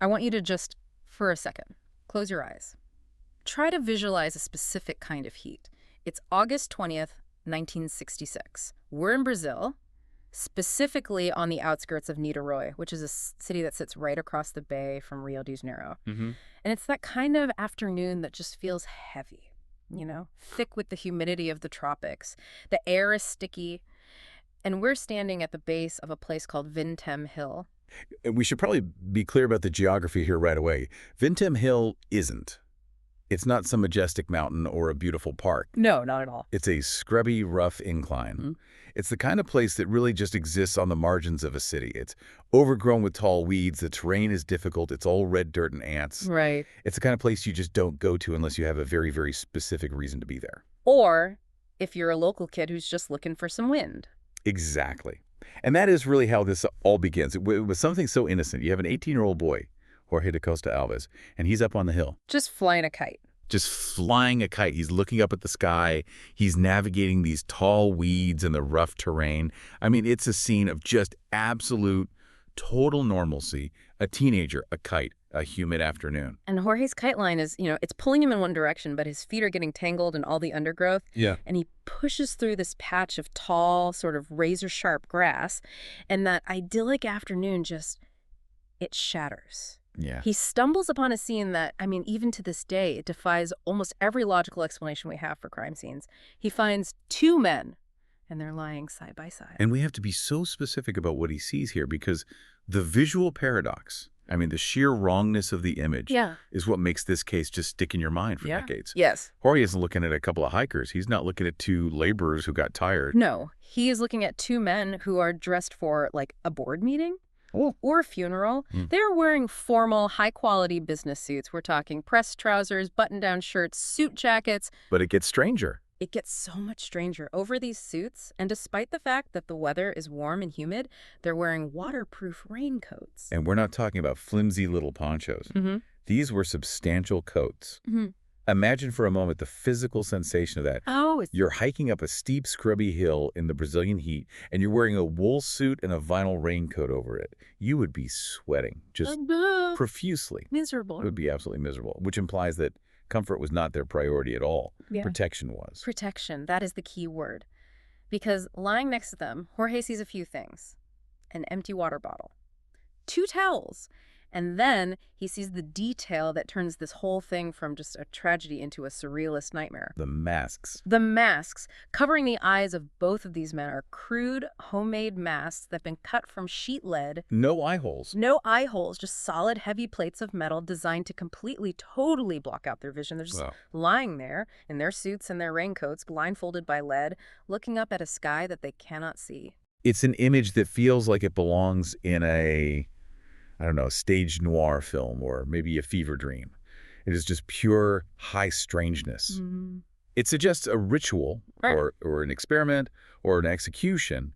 I want you to just, for a second, close your eyes. Try to visualize a specific kind of heat. It's August 20th, 1966. We're in Brazil, specifically on the outskirts of Niterói, which is a city that sits right across the bay from Rio de Janeiro. Mm-hmm. And it's that kind of afternoon that just feels heavy, thick with the humidity of the tropics. The air is sticky, and we're standing at the base of a place called Vintém Hill. We should probably be clear about the geography here right away. Vintém Hill isn't. It's not some majestic mountain or a beautiful park. No, not at all. It's a scrubby, rough incline. Mm-hmm. It's the kind of place that really just exists on the margins of a city. It's overgrown with tall weeds. The terrain is difficult. It's all red dirt and ants. Right. It's the kind of place you just don't go to unless you have a very, very specific reason to be there. Or if you're a local kid who's just looking for some wind. Exactly. And that is really how this all begins. It was something so innocent. You have an 18-year-old boy, Jorge da Costa Alves, and he's up on the hill. Just flying a kite. Just flying a kite. He's looking up at the sky. He's navigating these tall weeds and the rough terrain. I mean, it's a scene of just absolute, total normalcy. A teenager, a kite, a humid afternoon. And Jorge's kite line is, it's pulling him in one direction, but his feet are getting tangled in all the undergrowth. Yeah. And he pushes through this patch of tall, sort of razor-sharp grass. And that idyllic afternoon it shatters. Yeah. He stumbles upon a scene that, even to this day, it defies almost every logical explanation we have for crime scenes. He finds two men, and they're lying side by side. And we have to be so specific about what he sees here because the visual paradox, the sheer wrongness of the image is what makes this case just stick in your mind for decades. Yes. Jorge isn't looking at a couple of hikers. He's not looking at two laborers who got tired. No, he is looking at two men who are dressed for, a board meeting. Or a funeral. They're wearing formal, high-quality business suits. We're talking pressed trousers, button-down shirts, suit jackets. But it gets stranger. It gets so much stranger. Over these suits, and despite the fact that the weather is warm and humid, they're wearing waterproof raincoats. And we're not talking about flimsy little ponchos. Mm-hmm. These were substantial coats. Mm-hmm. Imagine for a moment the physical sensation of that. You're hiking up a steep, scrubby hill in the Brazilian heat, and you're wearing a wool suit and a vinyl raincoat over it. You would be sweating just profusely. Miserable. It would be absolutely miserable, which implies that comfort was not their priority at all. Yeah. Protection was. Protection. That is the key word. Because lying next to them, Jorge sees a few things. An empty water bottle. 2 towels. And then he sees the detail that turns this whole thing from just a tragedy into a surrealist nightmare. The masks. The masks. Covering the eyes of both of these men are crude, homemade masks that have been cut from sheet lead. No eye holes. No eye holes, just solid, heavy plates of metal designed to completely, totally block out their vision. They're just lying there in their suits and their raincoats, blindfolded by lead, looking up at a sky that they cannot see. It's an image that feels like it belongs in a stage noir film or maybe a fever dream. It is just pure high strangeness. Mm-hmm. It suggests a ritual or an experiment or an execution,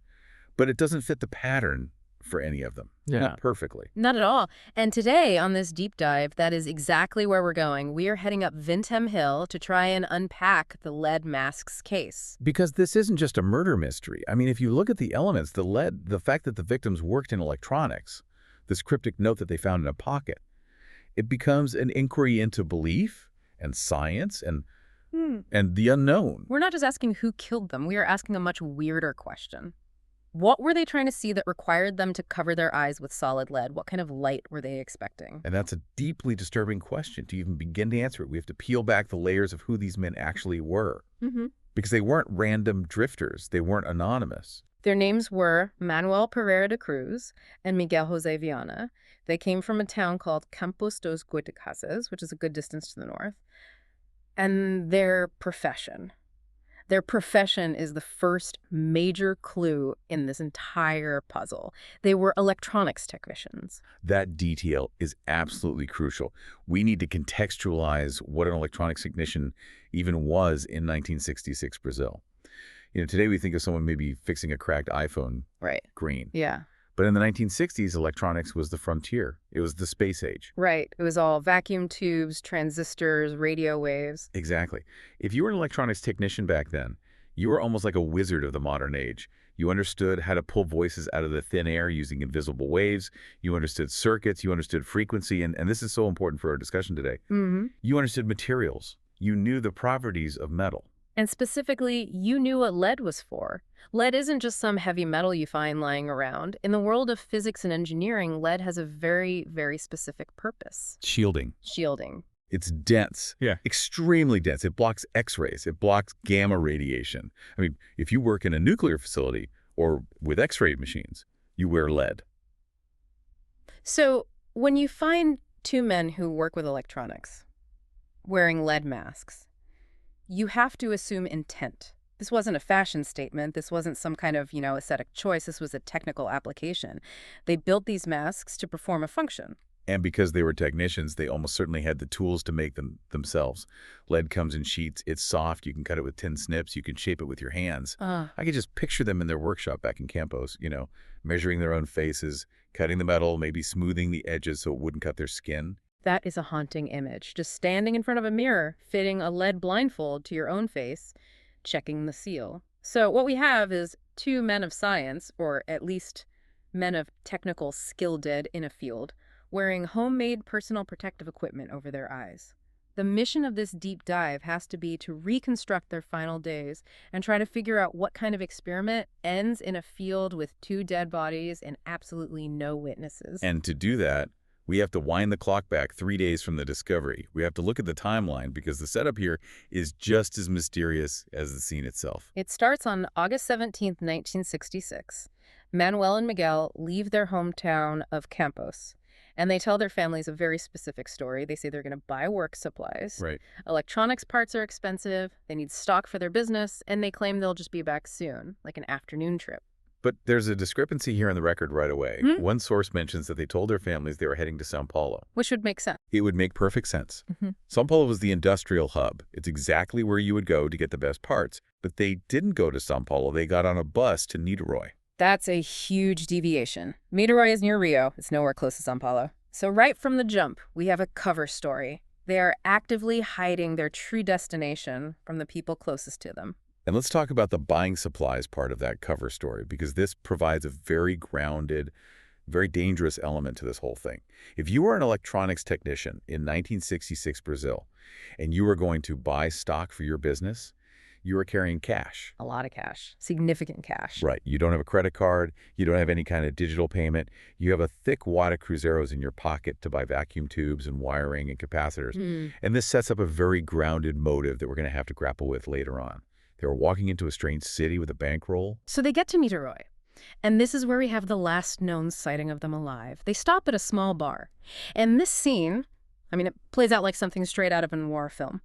but it doesn't fit the pattern for any of them. Not perfectly. Not at all. And today on this deep dive, that is exactly where we're going. We are heading up Vintém Hill to try and unpack the lead masks case. Because this isn't just a murder mystery. If you look at the elements, the fact that the victims worked in electronics, this cryptic note that they found in a pocket, it becomes an inquiry into belief and science and the unknown. We're not just asking who killed them. We are asking a much weirder question. What were they trying to see that required them to cover their eyes with solid lead? What kind of light were they expecting? And that's a deeply disturbing question. To even begin to answer it, we have to peel back the layers of who these men actually were. Mm-hmm. Because they weren't random drifters. They weren't anonymous. Their names were Manoel Pereira de Cruz and Miguel José Viana. They came from a town called Campos dos Goitacazes, which is a good distance to the north. And their profession is the first major clue in this entire puzzle. They were electronics technicians. That detail is absolutely crucial. We need to contextualize what an electronics technician even was in 1966 Brazil. Today we think of someone maybe fixing a cracked iPhone green. Yeah. But in the 1960s, electronics was the frontier. It was the space age. Right. It was all vacuum tubes, transistors, radio waves. Exactly. If you were an electronics technician back then, you were almost like a wizard of the modern age. You understood how to pull voices out of the thin air using invisible waves. You understood circuits. You understood frequency. And this is so important for our discussion today. You understood materials. You knew the properties of metal. And specifically, you knew what lead was for. Lead isn't just some heavy metal you find lying around. In the world of physics and engineering, lead has a very, very specific purpose. Shielding. Shielding. It's dense. Yeah. Extremely dense. It blocks X-rays. It blocks gamma radiation. I mean, if you work in a nuclear facility or with X-ray machines, you wear lead. So when you find two men who work with electronics wearing lead masks, you have to assume intent. This wasn't a fashion statement. This wasn't some kind of, aesthetic choice. This was a technical application. They built these masks to perform a function. And because they were technicians, they almost certainly had the tools to make them themselves. Lead comes in sheets. It's soft. You can cut it with tin snips. You can shape it with your hands. I could just picture them in their workshop back in Campos, measuring their own faces, cutting the metal, maybe smoothing the edges so it wouldn't cut their skin. That is a haunting image. Just standing in front of a mirror, fitting a lead blindfold to your own face, checking the seal. So what we have is two men of science, or at least men of technical skill dead in a field, wearing homemade personal protective equipment over their eyes. The mission of this deep dive has to be to reconstruct their final days and try to figure out what kind of experiment ends in a field with two dead bodies and absolutely no witnesses. And to do that, we have to wind the clock back 3 days from the discovery. We have to look at the timeline because the setup here is just as mysterious as the scene itself. It starts on August 17th, 1966. Manoel and Miguel leave their hometown of Campos, and they tell their families a very specific story. They say they're going to buy work supplies. Right. Electronics parts are expensive. They need stock for their business, and they claim they'll just be back soon, like an afternoon trip. But there's a discrepancy here on the record right away. One source mentions that they told their families they were heading to São Paulo. Which would make sense. It would make perfect sense. São Paulo was the industrial hub. It's exactly where you would go to get the best parts. But they didn't go to São Paulo. They got on a bus to Niterói. That's a huge deviation. Niterói is near Rio. It's nowhere close to São Paulo. So right from the jump, we have a cover story. They are actively hiding their true destination from the people closest to them. And let's talk about the buying supplies part of that cover story, because this provides a very grounded, very dangerous element to this whole thing. If you were an electronics technician in 1966 Brazil, and you were going to buy stock for your business, you were carrying cash. A lot of cash. Significant cash. Right. You don't have a credit card. You don't have any kind of digital payment. You have a thick wad of Cruzeiros in your pocket to buy vacuum tubes and wiring and capacitors. And this sets up a very grounded motive that we're going to have to grapple with later on. They were walking into a strange city with a bankroll. So they get to Niterói, and this is where we have the last known sighting of them alive. They stop at a small bar, and this scene, it plays out like something straight out of a noir film.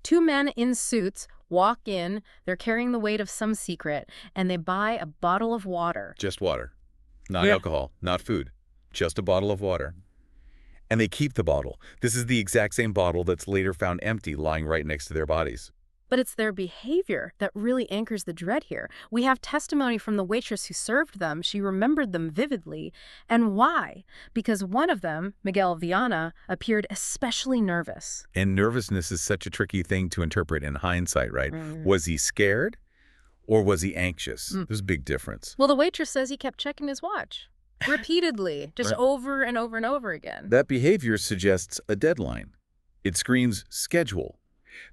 Two men in suits walk in, they're carrying the weight of some secret, and they buy a bottle of water. Just water. Not alcohol, not food. Just a bottle of water. And they keep the bottle. This is the exact same bottle that's later found empty lying right next to their bodies. But it's their behavior that really anchors the dread here. We have testimony from the waitress who served them. She remembered them vividly. And why? Because one of them, Miguel Viana, appeared especially nervous. And nervousness is such a tricky thing to interpret in hindsight, right? Was he scared or was he anxious? There's a big difference. Well, the waitress says he kept checking his watch repeatedly, just over and over and over again. That behavior suggests a deadline. It screams schedule.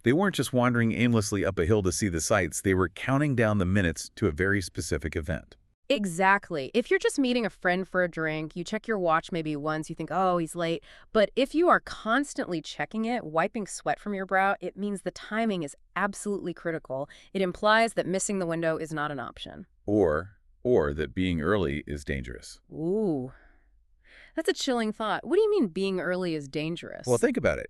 They weren't just wandering aimlessly up a hill to see the sights. They were counting down the minutes to a very specific event. Exactly. If you're just meeting a friend for a drink, you check your watch maybe once, you think, oh, he's late. But if you are constantly checking it, wiping sweat from your brow, it means the timing is absolutely critical. It implies that missing the window is not an option. Or that being early is dangerous. Ooh, that's a chilling thought. What do you mean being early is dangerous? Well, think about it.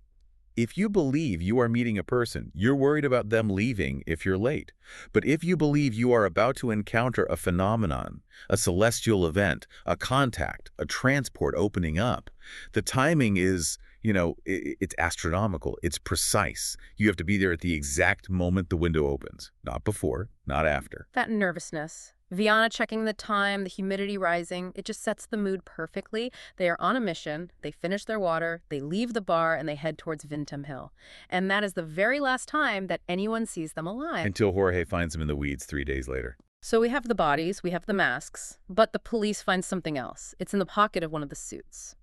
If you believe you are meeting a person, you're worried about them leaving if you're late. But if you believe you are about to encounter a phenomenon, a celestial event, a contact, a transport opening up, the timing is, it's astronomical. It's precise. You have to be there at the exact moment the window opens. Not before, not after. That nervousness. Viana checking the time, the humidity rising, it just sets the mood perfectly. They are on a mission, they finish their water, they leave the bar, and they head towards Vintém Hill. And that is the very last time that anyone sees them alive. Until Jorge finds them in the weeds 3 days later. So we have the bodies, we have the masks, but the police find something else. It's in the pocket of one of the suits.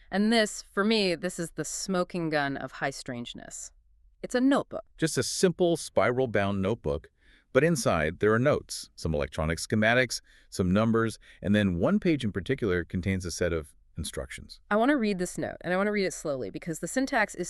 And this, for me, this is the smoking gun of high strangeness. It's a notebook. Just a simple spiral-bound notebook, but inside there are notes, some electronic schematics, some numbers, and then one page in particular contains a set of instructions. I want to read this note, and I want to read it slowly because the syntax is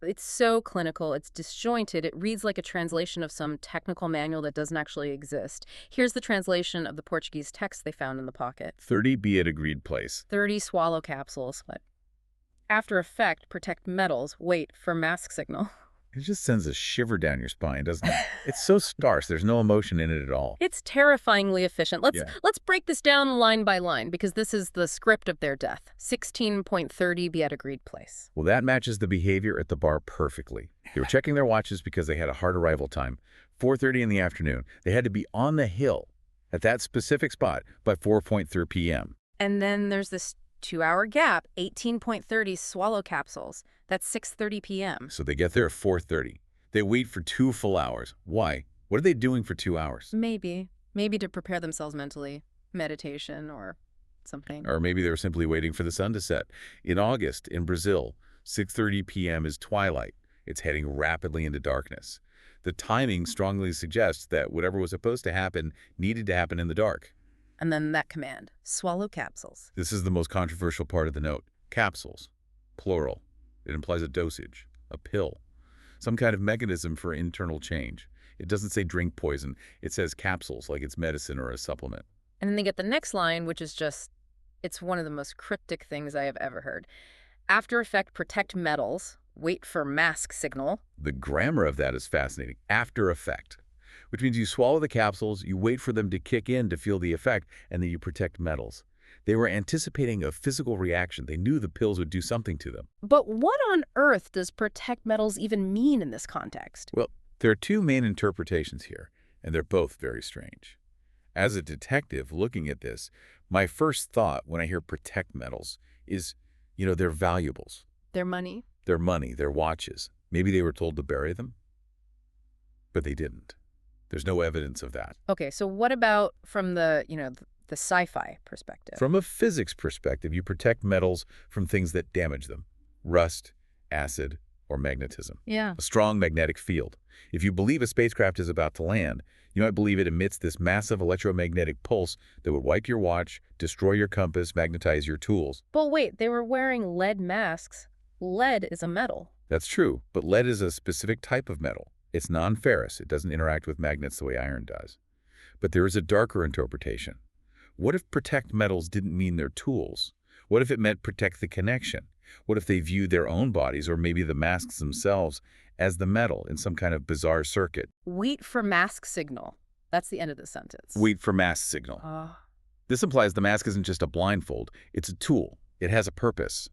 it's so clinical, it's disjointed, it reads like a translation of some technical manual that doesn't actually exist. Here's the translation of the Portuguese text they found in the pocket. 30 be at agreed place. 30 swallow capsules. What? After effect, protect metals, wait for mask signal. It just sends a shiver down your spine, doesn't it? It's so sparse, there's no emotion in it at all. It's terrifyingly efficient. Yeah. Let's break this down line by line because this is the script of their death. 16.30 be at agreed place. Well, that matches the behavior at the bar perfectly. They were checking their watches because they had a hard arrival time. 4:30 in the afternoon. They had to be on the hill at that specific spot by 4:30 p.m. And then there's this 2-hour gap, 18.30 swallow capsules. That's 6:30 p.m. So they get there at 4:30. They wait for 2 full hours. Why? What are they doing for 2 hours? Maybe to prepare themselves mentally, meditation or something. Or maybe they were simply waiting for the sun to set. In August, in Brazil, 6:30 p.m. is twilight. It's heading rapidly into darkness. The timing strongly suggests that whatever was supposed to happen needed to happen in the dark. And then that command, swallow capsules. This is the most controversial part of the note. Capsules, plural. It implies a dosage, a pill, some kind of mechanism for internal change. It doesn't say drink poison. It says capsules, like it's medicine or a supplement. And then they get the next line, which is just, it's one of the most cryptic things I have ever heard. After effect, protect metals, wait for mask signal. The grammar of that is fascinating. After effect, which means you swallow the capsules, you wait for them to kick in to feel the effect, and then you protect metals. They were anticipating a physical reaction. They knew the pills would do something to them. But what on earth does protect metals even mean in this context? Well, there are two main interpretations here, and they're both very strange. As a detective looking at this, my first thought when I hear protect metals is, they're valuables. Their money? Their money, their watches. Maybe they were told to bury them, but they didn't. There's no evidence of that. Okay, so what about from the sci-fi perspective? From a physics perspective, you protect metals from things that damage them. Rust, acid, or magnetism. Yeah. A strong magnetic field. If you believe a spacecraft is about to land, you might believe it emits this massive electromagnetic pulse that would wipe your watch, destroy your compass, magnetize your tools. But wait, they were wearing lead masks. Lead is a metal. That's true, but lead is a specific type of metal. It's non-ferrous. It doesn't interact with magnets the way iron does. But there is a darker interpretation. What if protect metals didn't mean their tools? What if it meant protect the connection? What if they viewed their own bodies, or maybe the masks themselves, as the metal in some kind of bizarre circuit? Wait for mask signal. That's the end of the sentence. Wait for mask signal. This implies the mask isn't just a blindfold. It's a tool. It has a purpose.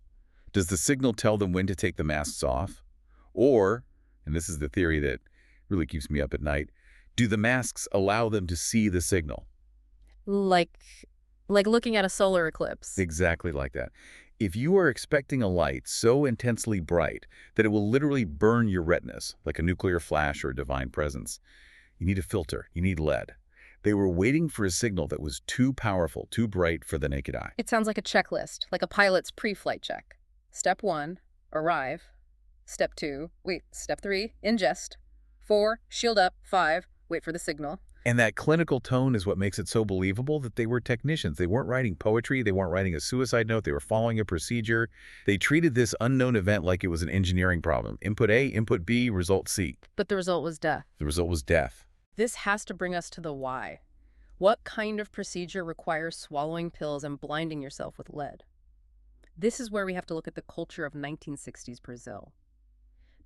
Does the signal tell them when to take the masks off? Or, and this is the theory that really keeps me up at night, do the masks allow them to see the signal? Like looking at a solar eclipse. Exactly like that. If you are expecting a light so intensely bright that it will literally burn your retinas, like a nuclear flash or a divine presence, you need a filter. You need lead. They were waiting for a signal that was too powerful, too bright for the naked eye. It sounds like a checklist, like a pilot's pre-flight check. Step 1, arrive. Step 2, wait. Step 3, ingest. 4, shield up. 5, wait for the signal. And that clinical tone is what makes it so believable that they were technicians. They weren't writing poetry. They weren't writing a suicide note. They were following a procedure. They treated this unknown event like it was an engineering problem. Input A, input B, result C. But the result was death. The result was death. This has to bring us to the why. What kind of procedure requires swallowing pills and blinding yourself with lead? This is where we have to look at the culture of 1960s Brazil.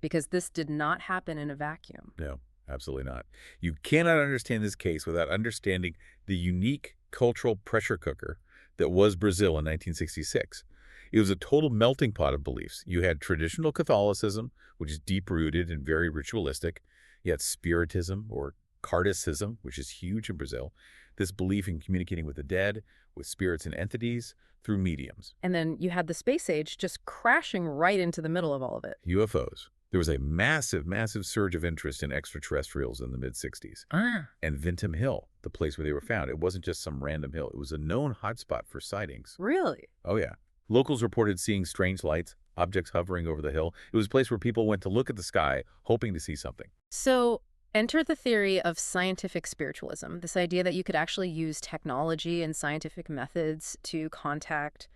Because this did not happen in a vacuum. No. Absolutely not. You cannot understand this case without understanding the unique cultural pressure cooker that was Brazil in 1966. It was a total melting pot of beliefs. You had traditional Catholicism, which is deep-rooted and very ritualistic. You had Spiritism or Kardecism, which is huge in Brazil. This belief in communicating with the dead, with spirits and entities, through mediums. And then you had the space age just crashing right into the middle of all of it. UFOs. There was a massive, massive surge of interest in extraterrestrials in the mid-60s. Ah. And Vintém Hill, the place where they were found, it wasn't just some random hill. It was a known hotspot for sightings. Really? Oh, yeah. Locals reported seeing strange lights, objects hovering over the hill. It was a place where people went to look at the sky, hoping to see something. So enter the theory of scientific spiritualism, this idea that you could actually use technology and scientific methods to contact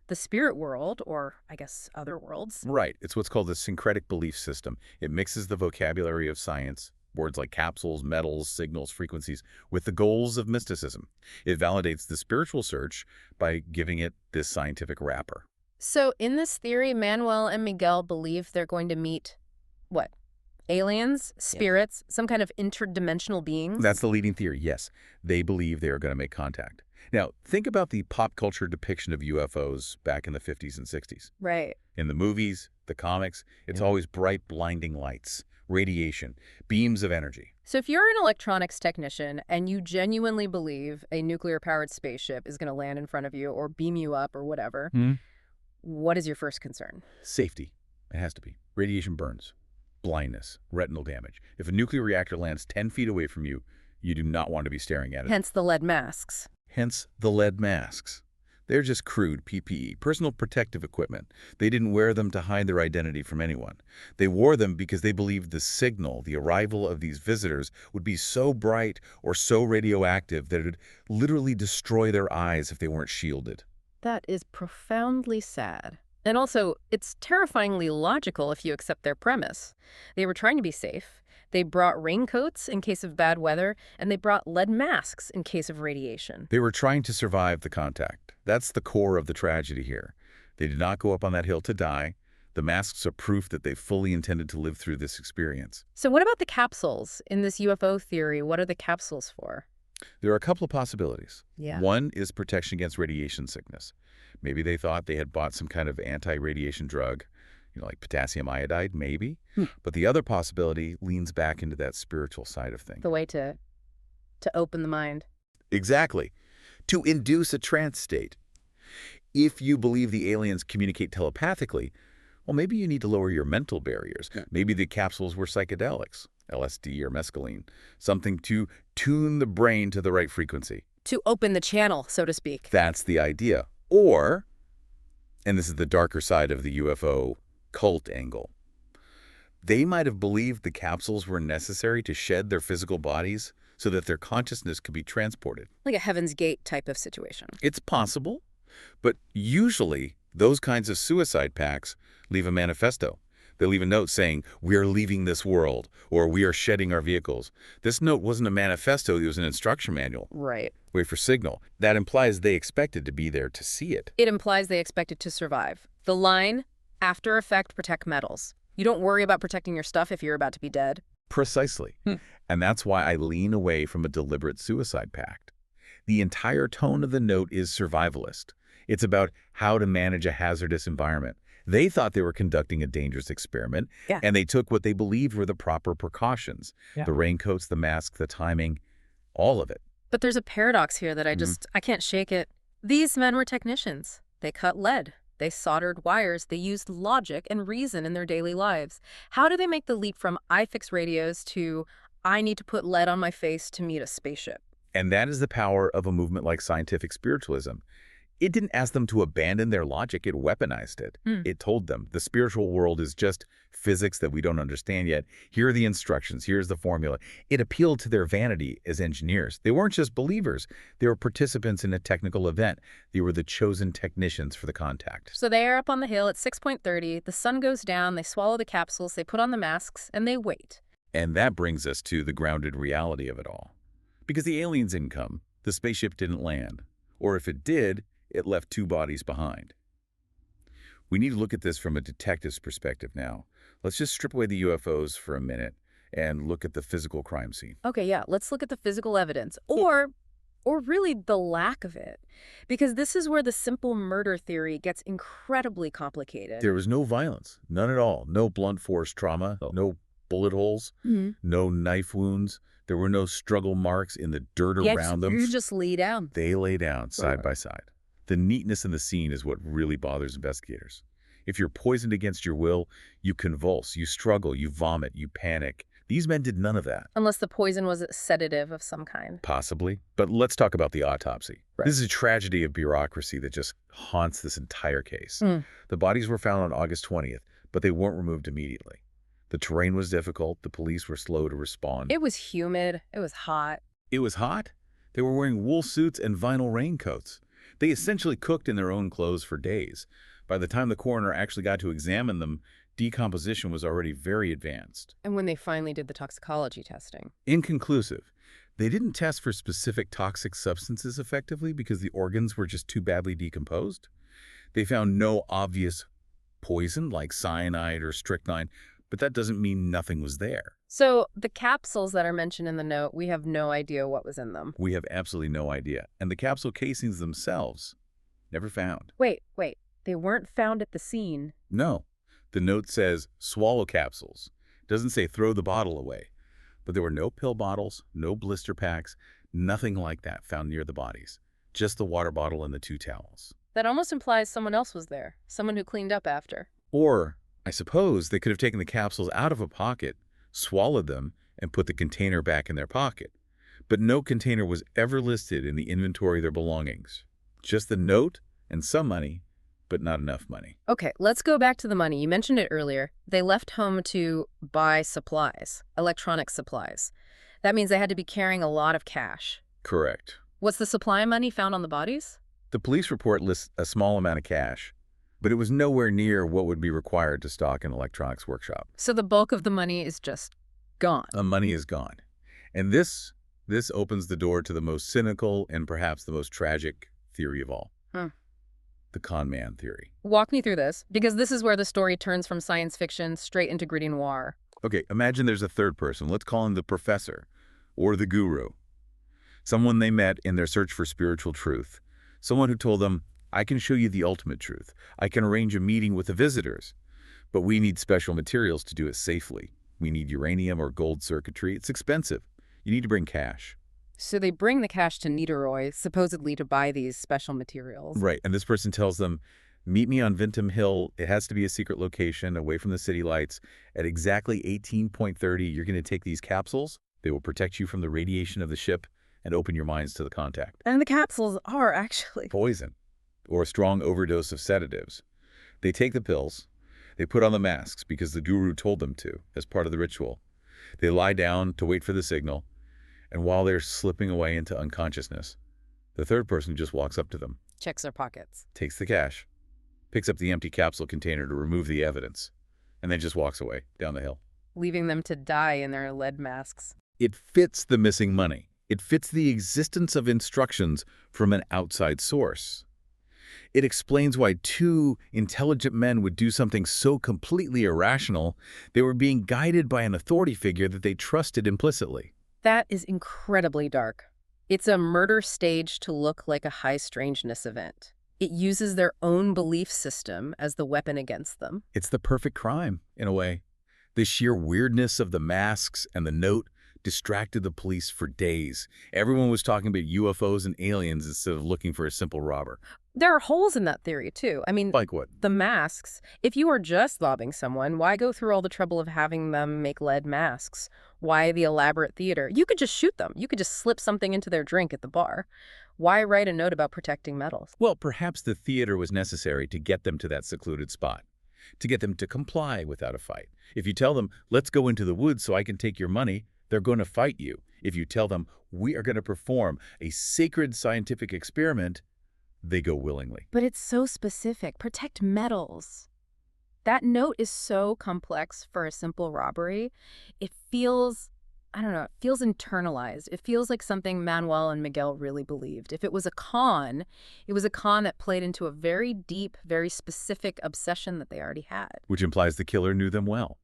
the spirit world, or I guess other worlds. Right. It's what's called the syncretic belief system. It mixes the vocabulary of science, words like capsules, metals, signals, frequencies, with the goals of mysticism. It validates the spiritual search by giving it this scientific wrapper. So in this theory, Manuel and Miguel believe they're going to meet, what? Aliens, spirits, some kind of interdimensional beings? That's the leading theory, yes. They believe they are going to make contact. Now, think about the pop culture depiction of UFOs back in the 50s and 60s. Right. In the movies, the comics, it's always bright, blinding lights, radiation, beams of energy. So if you're an electronics technician and you genuinely believe a nuclear-powered spaceship is going to land in front of you or beam you up or whatever, what is your first concern? Safety. It has to be. Radiation burns. Blindness. Retinal damage. If a nuclear reactor lands 10 feet away from you, you do not want to be staring at it. Hence the lead masks. Hence the lead masks. They're just crude PPE, personal protective equipment. They didn't wear them to hide their identity from anyone. They wore them because they believed the signal, the arrival of these visitors, would be so bright or so radioactive that it would literally destroy their eyes if they weren't shielded. That is profoundly sad. And also, it's terrifyingly logical if you accept their premise. They were trying to be safe. They brought raincoats in case of bad weather, and they brought lead masks in case of radiation. They were trying to survive the contact. That's the core of the tragedy here. They did not go up on that hill to die. The masks are proof that they fully intended to live through this experience. So what about the capsules? In this UFO theory, what are the capsules for? There are a couple of possibilities. Yeah. One is protection against radiation sickness. Maybe they thought they had bought some kind of anti-radiation drug, like potassium iodide, maybe. But the other possibility leans back into that spiritual side of things. The way to open the mind. Exactly. To induce a trance state. If you believe the aliens communicate telepathically, well, maybe you need to lower your mental barriers. Maybe the capsules were psychedelics, LSD or mescaline, something to tune the brain to the right frequency. To open the channel, so to speak. That's the idea. Or, and this is the darker side of the UFO cult angle, they might have believed the capsules were necessary to shed their physical bodies so that their consciousness could be transported. Like a Heaven's Gate type of situation. It's possible, but usually those kinds of suicide pacts leave a manifesto. They leave a note saying, "We are leaving this world," or "We are shedding our vehicles." This note wasn't a manifesto, it was an instruction manual. Right. Wait for signal. That implies they expected to be there to see it. It implies they expected to survive. The line, after effect, protect metals. You don't worry about protecting your stuff if you're about to be dead. Precisely. And that's why I lean away from a deliberate suicide pact. The entire tone of the note is survivalist. It's about how to manage a hazardous environment. They thought they were conducting a dangerous experiment, and they took what they believed were the proper precautions. The raincoats, the mask, the timing, all of it. But there's a paradox here that I can't shake it. These men were technicians. They cut lead. They soldered wires. They used logic and reason in their daily lives. How do they make the leap from I fix radios to I need to put lead on my face to meet a spaceship? And that is the power of a movement like scientific spiritualism. It didn't ask them to abandon their logic, it weaponized it. It told them the spiritual world is just physics that we don't understand yet. Here are the instructions, here's the formula. It appealed to their vanity as engineers. They weren't just believers, they were participants in a technical event. They were the chosen technicians for the contact. So they are up on the hill at 6:30, the sun goes down, they swallow the capsules, they put on the masks, and they wait. And that brings us to the grounded reality of it all. Because the aliens didn't come, the spaceship didn't land. Or if it did, it left 2 bodies behind. We need to look at this from a detective's perspective now. Let's just strip away the UFOs for a minute and look at the physical crime scene. Okay, yeah, let's look at the physical evidence, or really the lack of it. Because this is where the simple murder theory gets incredibly complicated. There was no violence, none at all. No blunt force trauma, no bullet holes, no knife wounds. There were no struggle marks in the dirt around them. You just lay down. They lay down side by side. The neatness in the scene is what really bothers investigators. If you're poisoned against your will, you convulse, you struggle, you vomit, you panic. These men did none of that. Unless the poison was a sedative of some kind. Possibly. But let's talk about the autopsy. Right. This is a tragedy of bureaucracy that just haunts this entire case. Mm. The bodies were found on August 20th, but they weren't removed immediately. The terrain was difficult. The police were slow to respond. It was humid. It was hot. It was hot. They were wearing wool suits and vinyl raincoats. They essentially cooked in their own clothes for days. By the time the coroner actually got to examine them, decomposition was already very advanced. And when they finally did the toxicology testing. Inconclusive. They didn't test for specific toxic substances effectively because the organs were just too badly decomposed. They found no obvious poison like cyanide or strychnine, but that doesn't mean nothing was there. So the capsules that are mentioned in the note, we have no idea what was in them. We have absolutely no idea. And the capsule casings themselves, never found. Wait. They weren't found at the scene. No. The note says swallow capsules. It doesn't say throw the bottle away. But there were no pill bottles, no blister packs, nothing like that found near the bodies. Just the water bottle and the 2 towels. That almost implies someone else was there. Someone who cleaned up after. Or, I suppose, they could have taken the capsules out of a pocket, swallowed them, and put the container back in their pocket. But no container was ever listed in the inventory of their belongings. Just the note and some money, but not enough money. Okay, let's go back to the money. You mentioned it earlier. They left home to buy supplies, electronic supplies. That means they had to be carrying a lot of cash. Correct. What's the supply money found on the bodies? The police report lists a small amount of cash, but it was nowhere near what would be required to stock an electronics workshop. So the bulk of the money is just gone. The money is gone. And this opens the door to the most cynical and perhaps the most tragic theory of all. The con man theory. Walk me through this, because this is where the story turns from science fiction straight into gritty noir. Okay, imagine there's a third person. Let's call him the professor or the guru. Someone they met in their search for spiritual truth. Someone who told them, I can show you the ultimate truth. I can arrange a meeting with the visitors. But we need special materials to do it safely. We need uranium or gold circuitry. It's expensive. You need to bring cash. So they bring the cash to Niederoy, supposedly to buy these special materials. Right, and this person tells them, meet me on Vintém Hill. It has to be a secret location away from the city lights. At exactly 18:30, you're going to take these capsules. They will protect you from the radiation of the ship and open your minds to the contact. And the capsules are actually Poison or a strong overdose of sedatives. They take the pills. They put on the masks because the guru told them to as part of the ritual. They lie down to wait for the signal. And while they're slipping away into unconsciousness, the third person just walks up to them, checks their pockets, takes the cash, picks up the empty capsule container to remove the evidence, and then just walks away down the hill, leaving them to die in their lead masks. It fits the missing money. It fits the existence of instructions from an outside source. It explains why 2 intelligent men would do something so completely irrational. They were being guided by an authority figure that they trusted implicitly. That is incredibly dark. It's a murder staged to look like a high strangeness event. It uses their own belief system as the weapon against them. It's the perfect crime, in a way. The sheer weirdness of the masks and the note distracted the police for days. Everyone was talking about UFOs and aliens instead of looking for a simple robber. There are holes in that theory, too. I mean, like what? The masks. If you are just robbing someone, why go through all the trouble of having them make lead masks? Why the elaborate theater? You could just shoot them. You could just slip something into their drink at the bar. Why write a note about protecting metals? Well, perhaps the theater was necessary to get them to that secluded spot, to get them to comply without a fight. If you tell them, let's go into the woods so I can take your money, they're going to fight you. If you tell them, we are going to perform a sacred scientific experiment, they go willingly. But it's so specific. Protect metals. That note is so complex for a simple robbery. It feels, I don't know, it feels internalized. It feels like something Manoel and Miguel really believed. If it was a con, it was a con that played into a very deep, very specific obsession that they already had. Which implies the killer knew them well,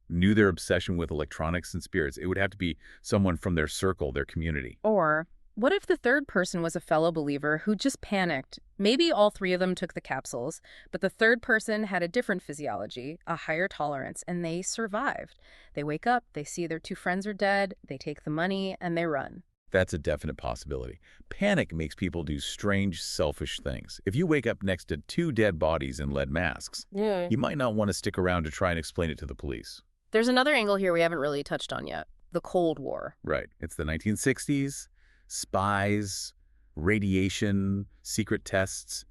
knew their obsession with electronics and spirits. It would have to be someone from their circle, their community. Or what if the third person was a fellow believer who just panicked? Maybe all 3 of them took the capsules, but the third person had a different physiology, a higher tolerance, and they survived. They wake up, they see their 2 friends are dead, they take the money, and they run. That's a definite possibility. Panic makes people do strange, selfish things. If you wake up next to two dead bodies in lead masks, Yeah. you might not want to stick around to try and explain it to the police. There's another angle here we haven't really touched on yet, the Cold War. Right. It's the 1960s, spies, radiation, secret tests,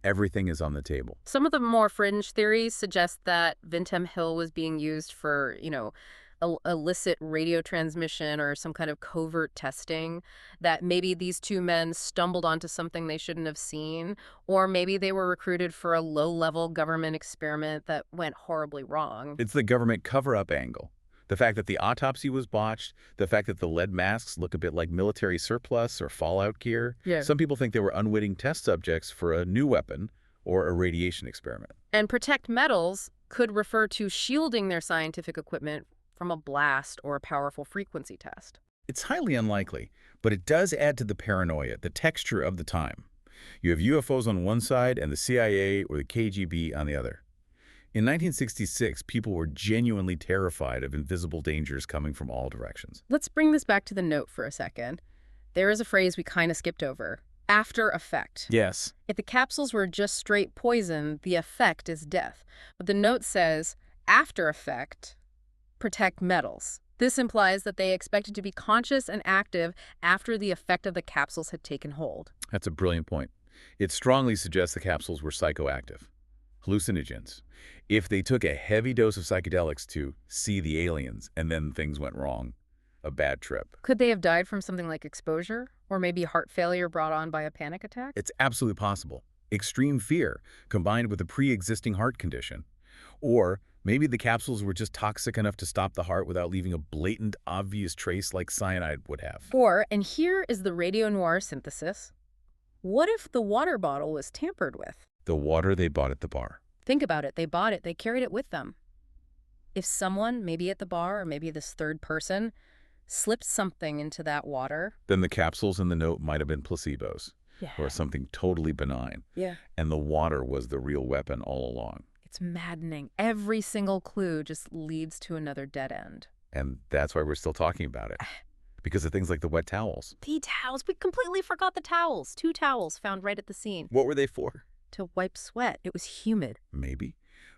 everything is on the table. Some of the more fringe theories suggest that Vintém Hill was being used for, illicit radio transmission or some kind of covert testing, that maybe these two men stumbled onto something they shouldn't have seen, or maybe they were recruited for a low-level government experiment that went horribly wrong. It's the government cover-up angle. The fact that the autopsy was botched, the fact that the lead masks look a bit like military surplus or fallout gear. Yeah. Some people think they were unwitting test subjects for a new weapon or a radiation experiment. And protect metals could refer to shielding their scientific equipment from a blast or a powerful frequency test. It's highly unlikely, but it does add to the paranoia, the texture of the time. You have UFOs on one side and the CIA or the KGB on the other. In 1966, people were genuinely terrified of invisible dangers coming from all directions. Let's bring this back to the note for a second. There is a phrase we kind of skipped over. After effect. Yes. If the capsules were just straight poison, the effect is death. But the note says, after effect, protect metals. This implies that they expected to be conscious and active after the effect of the capsules had taken hold. That's a brilliant point. It strongly suggests the capsules were psychoactive, hallucinogens. If they took a heavy dose of psychedelics to see the aliens and then things went wrong, a bad trip. Could they have died from something like exposure? Or maybe heart failure brought on by a panic attack? It's absolutely possible. Extreme fear combined with a pre-existing heart condition. Or maybe the capsules were just toxic enough to stop the heart without leaving a blatant, obvious trace like cyanide would have. Or, and here is the radio noir synthesis, what if the water bottle was tampered with? The water they bought at the bar. Think about it. They bought it. They carried it with them. If someone, maybe at the bar or maybe this third person, slipped something into that water. Then the capsules in the note might have been placebos. Yeah. Or something totally benign. Yeah. And the water was the real weapon all along. It's maddening. Every single clue just leads to another dead end. And that's why we're still talking about it. Because of things like the wet towels. The towels. We completely forgot the towels. 2 towels found right at the scene. What were they for? To wipe sweat. It was humid. Maybe.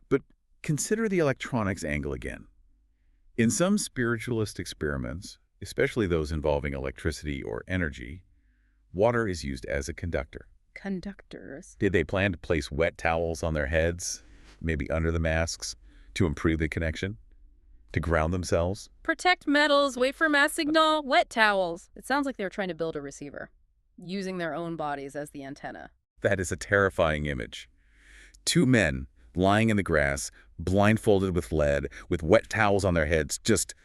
But consider the electronics angle again. In some spiritualist experiments, especially those involving electricity or energy, water is used as a conductor. Conductors. Did they plan to place wet towels on their heads, maybe under the masks, to improve the connection? To ground themselves? Protect metals, wait for mass signal, wet towels. It sounds like they were trying to build a receiver, using their own bodies as the antenna. That is a terrifying image. 2 men lying in the grass, blindfolded with lead, with wet towels on their heads, just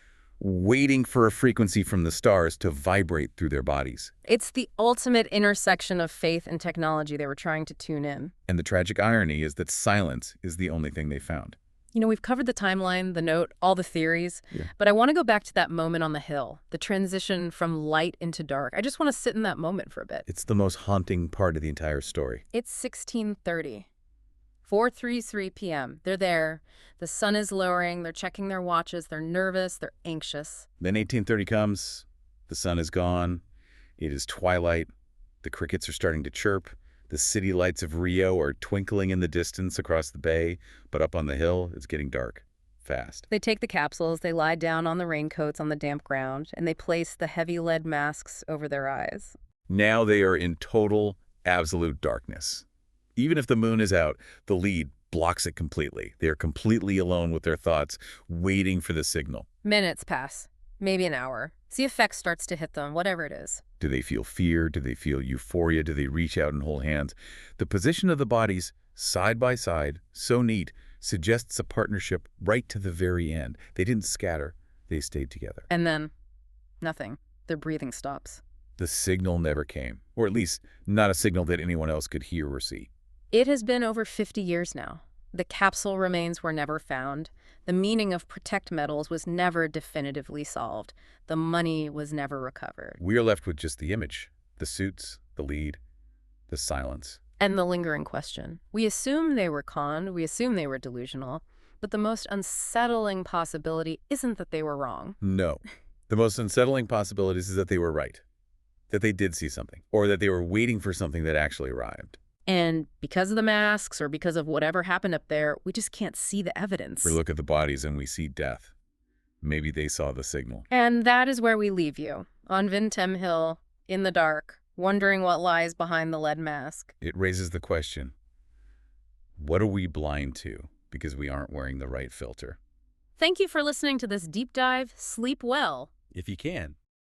waiting for a frequency from the stars to vibrate through their bodies. It's the ultimate intersection of faith and technology they were trying to tune in. And the tragic irony is that silence is the only thing they found. We've covered the timeline, the note, all the theories, but I want to go back to that moment on the hill, the transition from light into dark. I just want to sit in that moment for a bit. It's the most haunting part of the entire story. It's 16:30. 4:33 p.m. They're there. The sun is lowering. They're checking their watches. They're nervous. They're anxious. Then 1830 comes. The sun is gone. It is twilight. The crickets are starting to chirp. The city lights of Rio are twinkling in the distance across the bay, but up on the hill, it's getting dark, fast. They take the capsules, they lie down on the raincoats on the damp ground, and they place the heavy lead masks over their eyes. Now they are in total, absolute darkness. Even if the moon is out, the lead blocks it completely. They are completely alone with their thoughts, waiting for the signal. Minutes pass, maybe an hour. The effect starts to hit them, whatever it is. Do they feel fear? Do they feel euphoria? Do they reach out and hold hands? The position of the bodies, side by side, so neat, suggests a partnership right to the very end. They didn't scatter. They stayed together. And then, nothing. Their breathing stops. The signal never came, or at least not a signal that anyone else could hear or see. It has been over 50 years now. The capsule remains were never found. The meaning of protect metals was never definitively solved. The money was never recovered. We are left with just the image, the suits, the lead, the silence. And the lingering question. We assume they were conned, we assume they were delusional, but the most unsettling possibility isn't that they were wrong. No. The most unsettling possibility is that they were right. that they did see something, or that they were waiting for something that actually arrived. And because of the masks or because of whatever happened up there, we just can't see the evidence. We look at the bodies and we see death. Maybe they saw the signal. And that is where we leave you, on Vintém Hill, in the dark, wondering what lies behind the lead mask. It raises the question, what are we blind to because we aren't wearing the right filter? Thank you for listening to this deep dive. Sleep well. If you can.